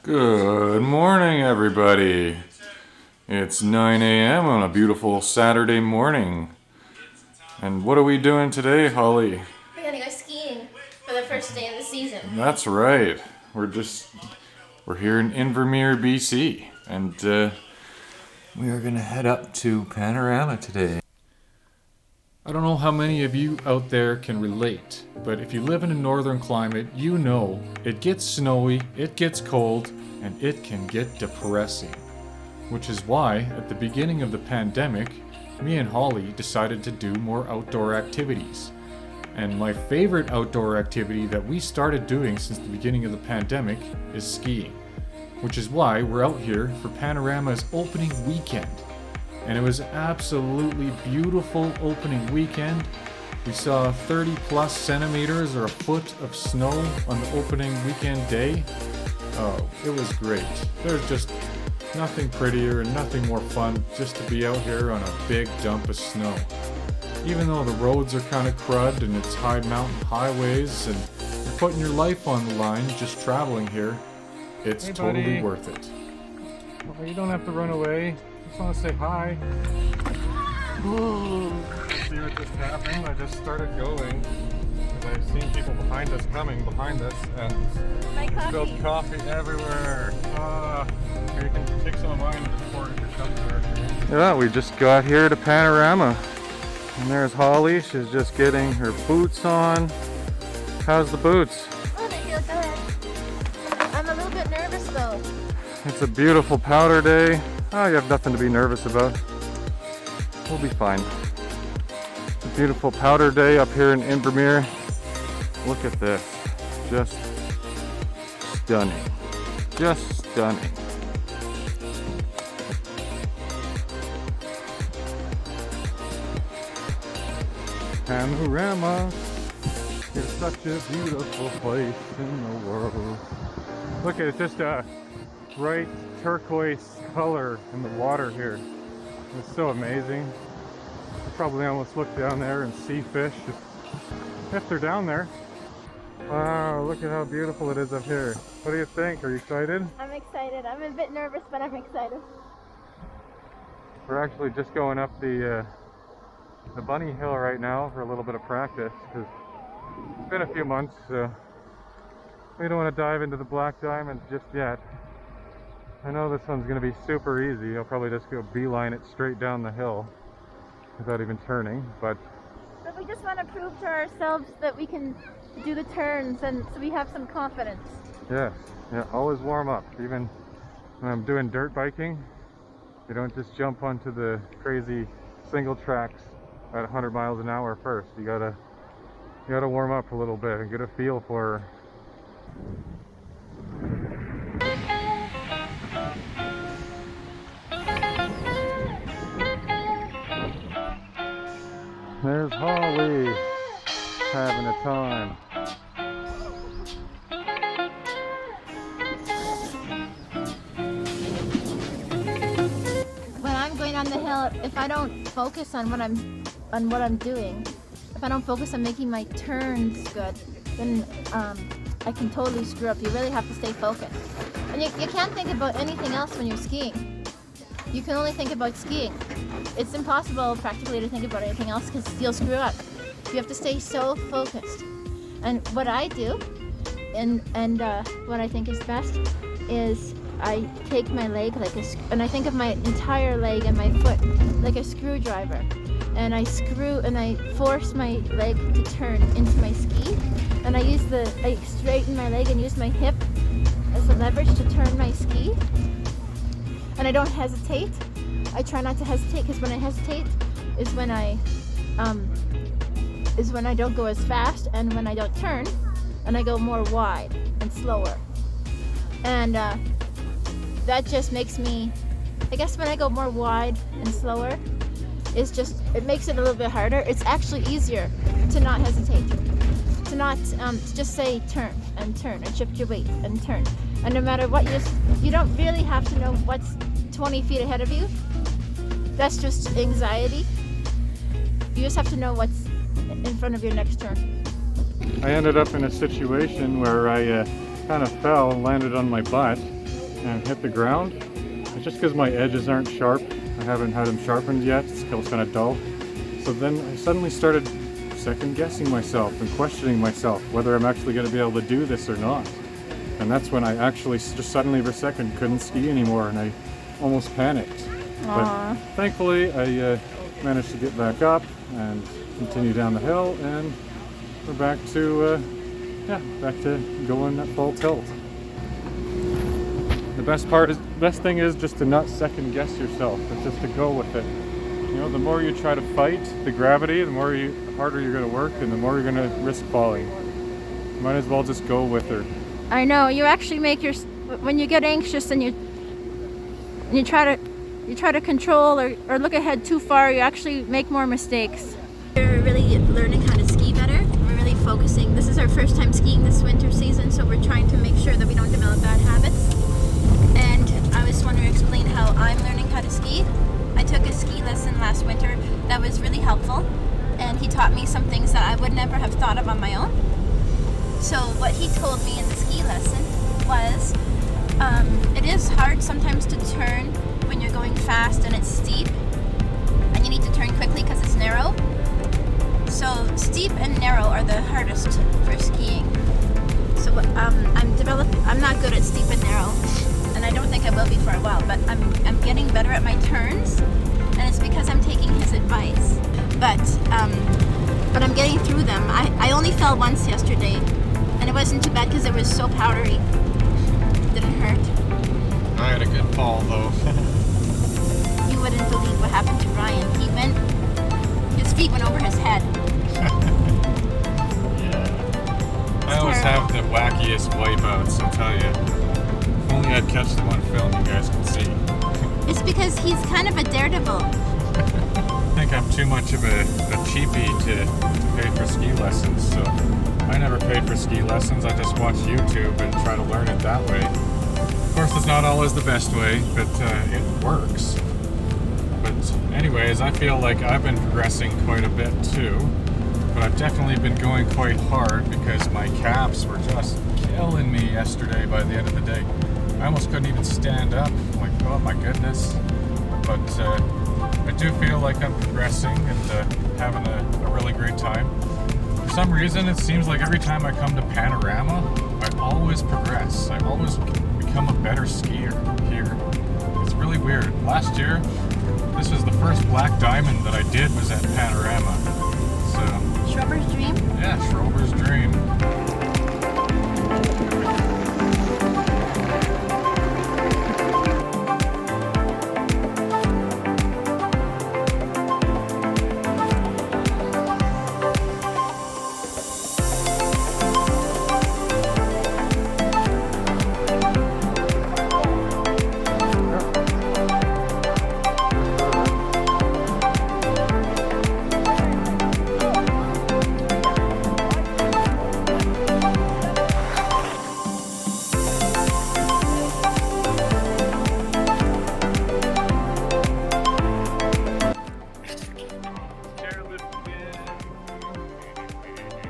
Good morning, everybody. It's 9 a.m. on a beautiful Saturday morning. And what are we doing today, Holly? We're gonna go skiing for the first day of the season. That's right. We're here in Invermere, BC, and we are gonna head up to Panorama today. I don't know how many of you out there can relate, but if you live in a northern climate, you know it gets snowy, it gets cold, and it can get depressing. Which is why, at the beginning of the pandemic, me and Holly decided to do more outdoor activities. And my favorite outdoor activity that we started doing since the beginning of the pandemic is skiing. Which is why we're out here for Panorama's opening weekend. And it was absolutely beautiful opening weekend. We saw 30 plus centimeters or a foot of snow on the opening weekend day. Oh, it was great. There's just nothing prettier and nothing more fun just to be out here on a big dump of snow. Even though the roads are kind of crud and it's high mountain highways and you're putting your life on the line just traveling here, it's totally worth it. Oh, you don't have to run away. Just want to say hi. Ooh, see what just happened? I just started going because I've seen people behind us coming behind us and spilled coffee everywhere. Here, you can take some of mine before it comes there. Yeah, we just got here to Panorama. And there's Holly. She's just getting her boots on. How's the boots? Oh, they feel good. I'm a little bit nervous though. It's a beautiful powder day. Oh, you have nothing to be nervous about. We'll be fine. It's a beautiful powder day up here in Invermere. Look at this. Just stunning. Just stunning. Panorama is such a beautiful place in the world. Look at it, just a bright turquoise color in the water here. It's so amazing. You probably almost look down there and see fish if they're down there. Wow, look at how beautiful it is up here. What do you think? Are you excited? I'm excited. I'm a bit nervous, but I'm excited. We're actually just going up the bunny hill right now for a little bit of practice because it's been a few months, so we don't want to dive into the black diamond just yet. I know this one's going to be super easy. I'll probably just go beeline it straight down the hill without even turning, but we just want to prove to ourselves that we can do the turns, and so we have some confidence. Yes, yeah, always warm up. Even when I'm doing dirt biking, you don't just jump onto the crazy single tracks at 100 miles an hour first. You gotta warm up a little bit and get a feel for There's Holly having a time. When I'm going on the hill, if I don't focus on what I'm doing, if I don't focus on making my turns good, then I can totally screw up. You really have to stay focused. And you can't think about anything else when you're skiing. You can only think about skiing. It's impossible practically to think about anything else because you'll screw up. You have to stay so focused. And what I do, and what I think is best, is I take my leg and I think of my entire leg and my foot like a screwdriver. And I force my leg to turn into my ski. And I straighten my leg and use my hip as a leverage to turn my ski. And I don't hesitate. I try not to hesitate because when I hesitate is when I don't go as fast and when I don't turn and I go more wide and slower. And that just makes me, I guess when I go more wide and slower, it makes it a little bit harder. It's actually easier to not hesitate, to just say turn and shift your weight and turn. And no matter what, you don't really have to know what's 20 feet ahead of you. That's just anxiety. You just have to know what's in front of your next turn. I ended up in a situation where I kind of fell and landed on my butt. and hit the ground. It's just because my edges aren't sharp. I haven't had them sharpened yet. It's still kind of dull. So then I suddenly started second guessing myself and questioning myself whether I'm actually going to be able to do this or not. And that's when I actually just suddenly for a second couldn't ski anymore, and I almost panicked. But thankfully I managed to get back up and continue down the hill, and we're back to going at full tilt. The best thing is just to not second guess yourself, but just to go with it. You know, the more you try to fight the gravity, the harder you're going to work, and the more you're going to risk falling. Might as well just go with her. I know, you actually make when you get anxious and you try to control or look ahead too far, you actually make more mistakes. We're really learning how to ski better. We're really focusing. This is our first time skiing this winter season, so we're trying to make sure that we don't develop bad habits. And I just want to explain how I'm learning how to ski. I took a ski lesson last winter that was really helpful, and he taught me some things that I would never have thought of on my own. So what he told me in the ski lesson was it is hard sometimes to turn when you're going fast and it's steep, and you need to turn quickly because it's narrow. So steep and narrow are the hardest for skiing. So I'm not good at steep and narrow, and I don't think I will be for a while, but I'm getting better at my turns, and it's because I'm taking his advice. But I'm getting through them. I only fell once yesterday, and it wasn't too bad because it was so powdery. It didn't hurt. I had a good fall though. You wouldn't believe what happened to Ryan. His feet went over his head. Yeah. I always have the wackiest wipeouts, I'll tell you. If only I'd catch them on film, you guys could see. It's because he's kind of a daredevil. I think I'm too much of a cheapie to pay for ski lessons, so I never paid for ski lessons. I just watch YouTube and try to learn it that way. Of course, it's not always the best way, but it works. But anyways, I feel like I've been progressing quite a bit too, but I've definitely been going quite hard because my calves were just killing me yesterday by the end of the day. I almost couldn't even stand up. I'm like, oh my goodness. But I do feel like I'm progressing and having a really great time. For some reason, it seems like every time I come to Panorama, I always progress. I always become a better skier here. It's really weird. Last year, this was the first black diamond that I did was at Panorama. So Schrober's dream? Yeah, Schrober's dream.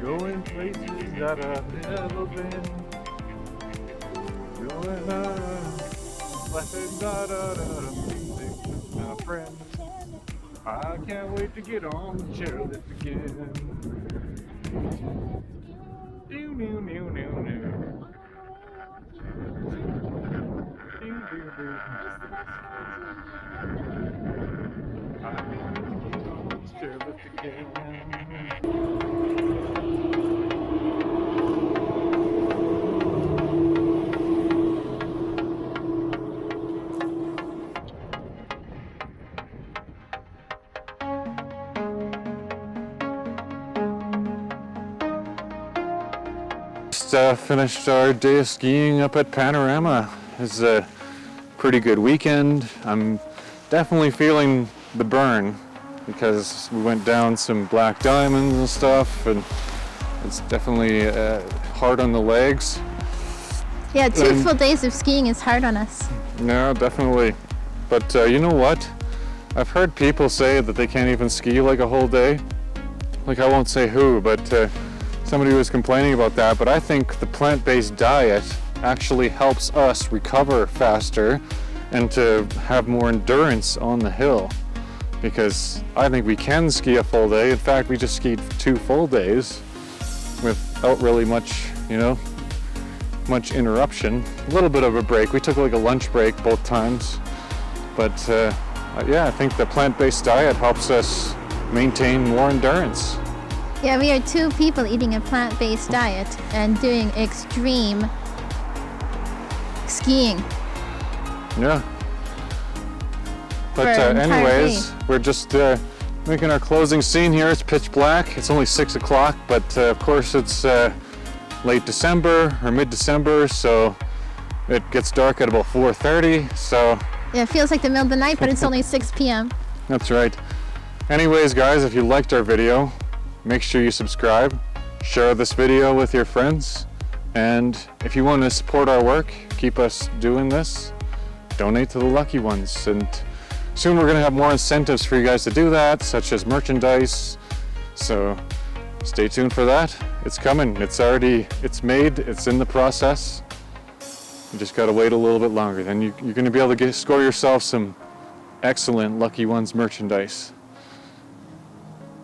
Going places that I've never been. Going laughing, my friend. I can't wait to get on the chairlift again. New, new, new, new, new. Chairlift again. Finished our day of skiing up at Panorama. It's a pretty good weekend. I'm definitely feeling the burn because we went down some black diamonds and stuff, and it's definitely hard on the legs. Yeah, 2 full days of skiing is hard on us. No, definitely. But you know what? I've heard people say that they can't even ski like a whole day. Like, I won't say who, but somebody was complaining about that, but I think the plant-based diet actually helps us recover faster and to have more endurance on the hill. Because I think we can ski a full day. In fact, we just skied 2 full days without really much, much interruption. A little bit of a break. We took like a lunch break both times. But yeah, I think the plant-based diet helps us maintain more endurance. Yeah, we are 2 people eating a plant-based diet and doing extreme skiing. Yeah. But For an entire anyways, day. we're just making our closing scene here. It's pitch black. It's only 6 o'clock, but of course it's late December or mid-December, so it gets dark at about 4:30. So Yeah, it feels like the middle of the night, but it's only 6 p.m. that's right. Anyways, guys, if you liked our video, make sure you subscribe, share this video with your friends, and if you want to support our work, keep us doing this, donate to the lucky ones. And soon we're going to have more incentives for you guys to do that, such as merchandise. So stay tuned for that. It's coming. It's made. It's in the process. You just got to wait a little bit longer. Then you're going to be able to score yourself some excellent Lucky Ones merchandise.